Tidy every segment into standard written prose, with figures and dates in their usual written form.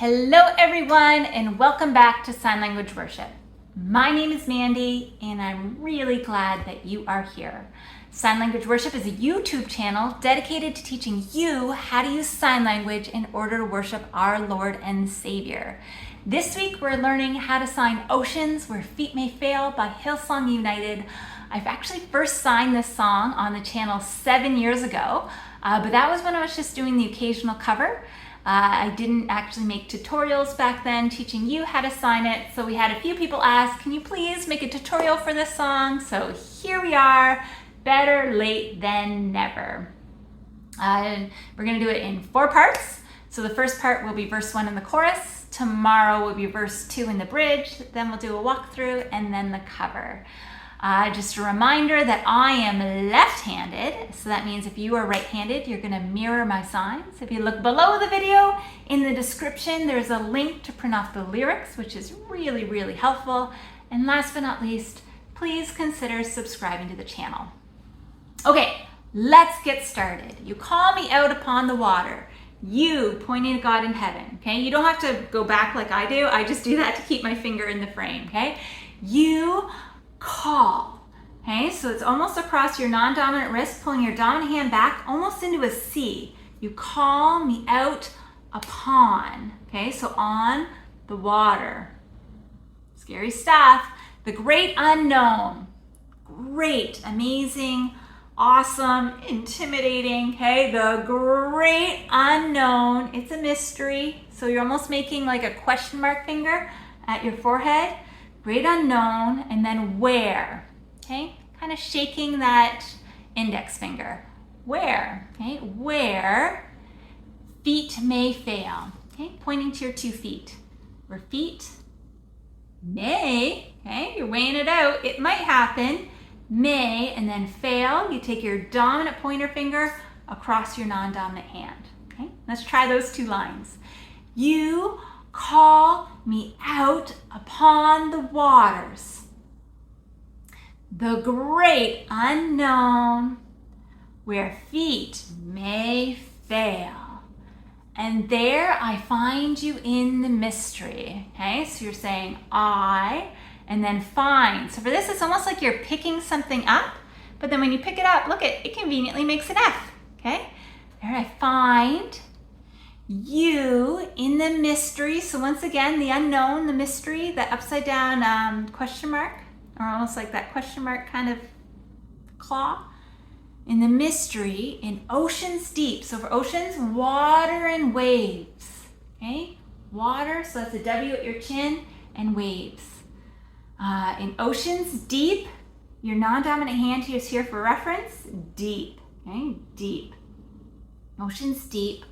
Hello everyone and welcome back to Sign Language Worship. My name is Mandy and I'm really glad that you are here. Sign Language Worship is a YouTube channel dedicated to teaching you how to use sign language in order to worship our Lord and Savior. This week we're learning how to sign Oceans Where Feet May Fail by Hillsong United. I've actually first signed this song on the channel 7 years ago, but that was when I was just doing the occasional cover. I didn't actually make tutorials back then teaching you how to sign it, so we had a few people ask, can you please make a tutorial for this song? So here we are, better late than never. We're going to do it in 4 parts. So the first part will be verse 1 in the chorus, tomorrow will be verse 2 in the bridge, then we'll do a walkthrough, and then the cover. Just a reminder that I am left-handed, so that means if you are right-handed, you're going to mirror my signs. If you look below the video, in the description, there's a link to print off the lyrics, which is really, really helpful. And last but not least, please consider subscribing to the channel. Okay, let's get started. You call me out upon the water. You pointing to God in heaven, okay? You don't have to go back like I do. I just do that to keep my finger in the frame, okay? You call, okay? So it's almost across your non-dominant wrist, pulling your dominant hand back almost into a C. You call me out upon, okay? So on the water. Scary stuff. The great unknown. Great, amazing, awesome, intimidating, okay? The great unknown. It's a mystery. So you're almost making like a question mark finger at your forehead. Great unknown, and then where, okay? Kind of shaking that index finger. Where, okay? Where feet may fail, okay? Pointing to your 2 feet. Where feet may, okay? You're weighing it out. It might happen. May, and then fail. You take your dominant pointer finger across your non-dominant hand, okay? Let's try those 2 lines. You call me out upon the waters, the great unknown, where feet may fail. And there I find you in the mystery. Okay, so you're saying I, and then find. So for this, it's almost like you're picking something up, but then when you pick it up, look, it conveniently makes an F. Okay, there I find you in the mystery. So once again, the unknown, the mystery, that upside down question mark, or almost like that question mark kind of claw. In the mystery, in oceans deep. So for oceans, water and waves. Okay, water, so that's a W at your chin, and waves. In oceans deep, your non-dominant hand is here for reference, deep. Okay, deep. Oceans deep.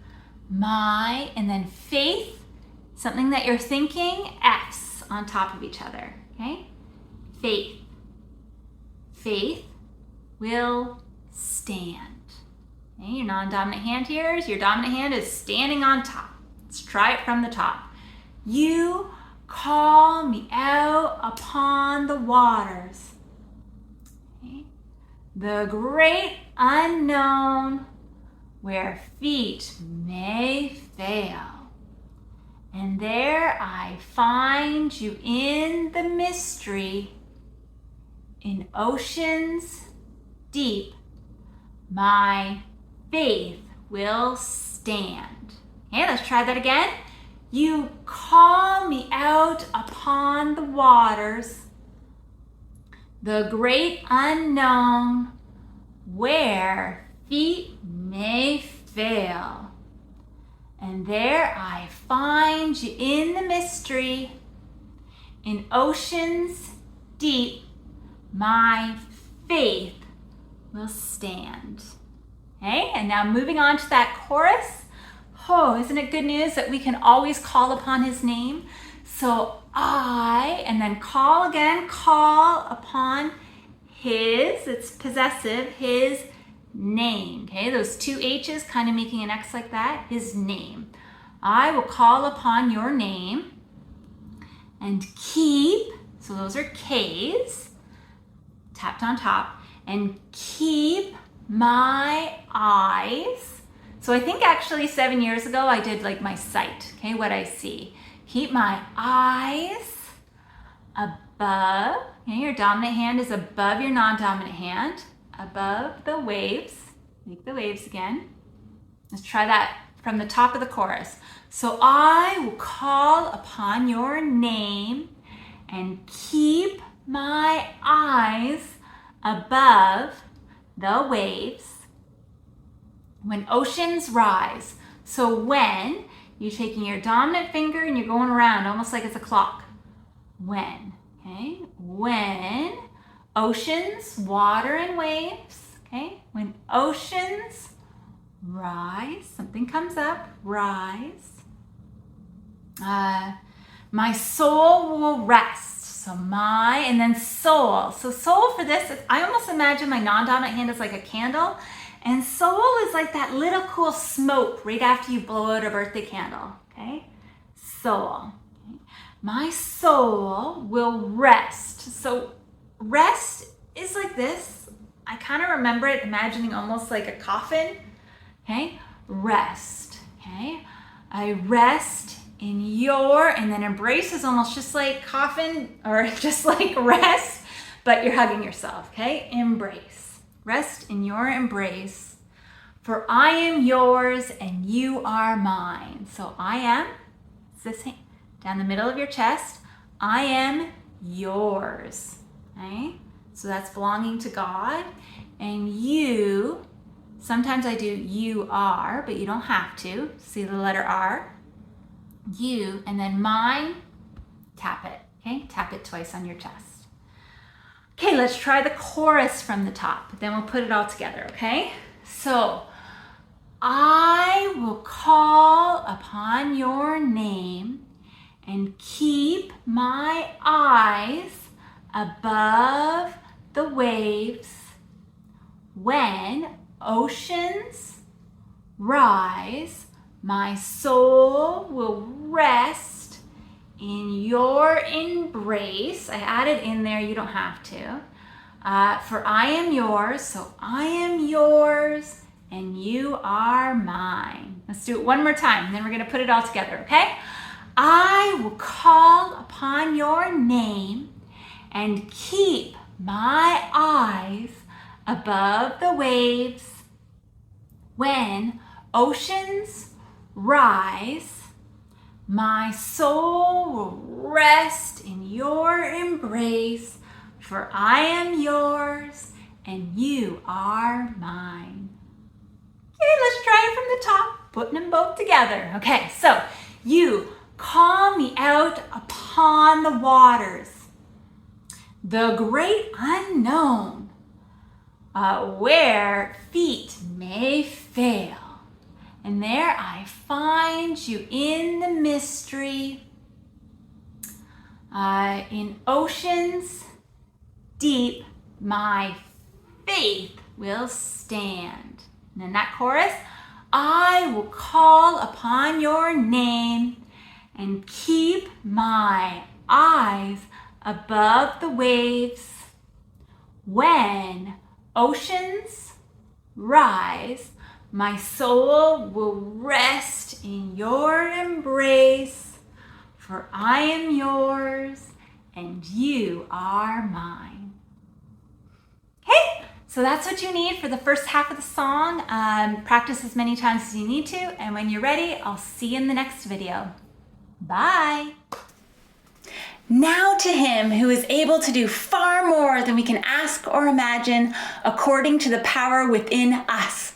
My, and then faith, something that you're thinking, F's on top of each other, okay? Faith. Faith will stand. Okay, your non-dominant hand here is, your dominant hand is standing on top. Let's try it from the top. You call me out upon the waters. Okay? The great unknown, where feet may fail. And there I find you in the mystery, in oceans deep, my faith will stand. Okay, let's try that again. You call me out upon the waters, the great unknown, where feet may fail. And there I find you in the mystery, in oceans deep, my faith will stand. Okay, and now moving on to that chorus. Oh, isn't it good news that we can always call upon his name? So I, and then call again, call upon his, it's possessive, his name. Okay, those 2 H's kind of making an X like that, his name. I will call upon your name and keep, so those are K's, tapped on top, and keep my eyes. So I think actually 7 years ago I did like my sight, okay, what I see. Keep my eyes above, okay, your dominant hand is above your non-dominant hand, above the waves. Make the waves again. Let's try that from the top of the chorus. So I will call upon your name and keep my eyes above the waves. When oceans rise. So when you're taking your dominant finger and you're going around almost like it's a clock. When, okay? When oceans, water and waves, okay? When oceans rise, something comes up, rise. My soul will rest. So my, and then soul. So soul for this, I almost imagine my non-dominant hand is like a candle. And soul is like that little cool smoke right after you blow out a birthday candle, okay? Soul. Okay? My soul will rest. So rest is like this. I kind of remember it imagining almost like a coffin, okay? Rest, okay? I rest in your, and then embrace is almost just like coffin or just like rest, but you're hugging yourself, okay? Embrace. Rest in your embrace, for I am yours and you are mine. So I am, it's this hand, down the middle of your chest. I am yours, okay? So that's belonging to God. And you, sometimes I do you are, but you don't have to. See the letter R? You, and then mine, tap it, okay? Tap it twice on your chest. Okay, let's try the chorus from the top, then we'll put it all together, okay? So, I will call upon your name and keep my eyes above the waves. When oceans rise, my soul will rest in your embrace. I added in there, you don't have to. For I am yours, so I am yours, and you are mine. Let's do it one more time, and then we're gonna put it all together, okay? I will call upon your name and keep my eyes above the waves. When oceans rise, my soul will rest in your embrace, for I am yours and you are mine. Okay, let's try it from the top, putting them both together. Okay, so you call me out upon the waters, the great unknown, where feet may fail. And there I find you in the mystery, in oceans deep, my faith will stand. And then that chorus, I will call upon your name and keep my eyes above the waves. When oceans rise, my soul will rest in your embrace, for I am yours and you are mine. Okay, so that's what you need for the first half of the song. Practice as many times as you need to, and when you're ready, I'll see you in the next video. Bye. Now to him who is able to do far more than we can ask or imagine, according to the power within us.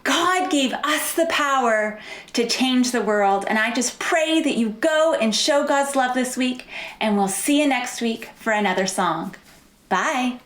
God gave us the power to change the world, and I just pray that you go and show God's love this week, and we'll see you next week for another song. Bye.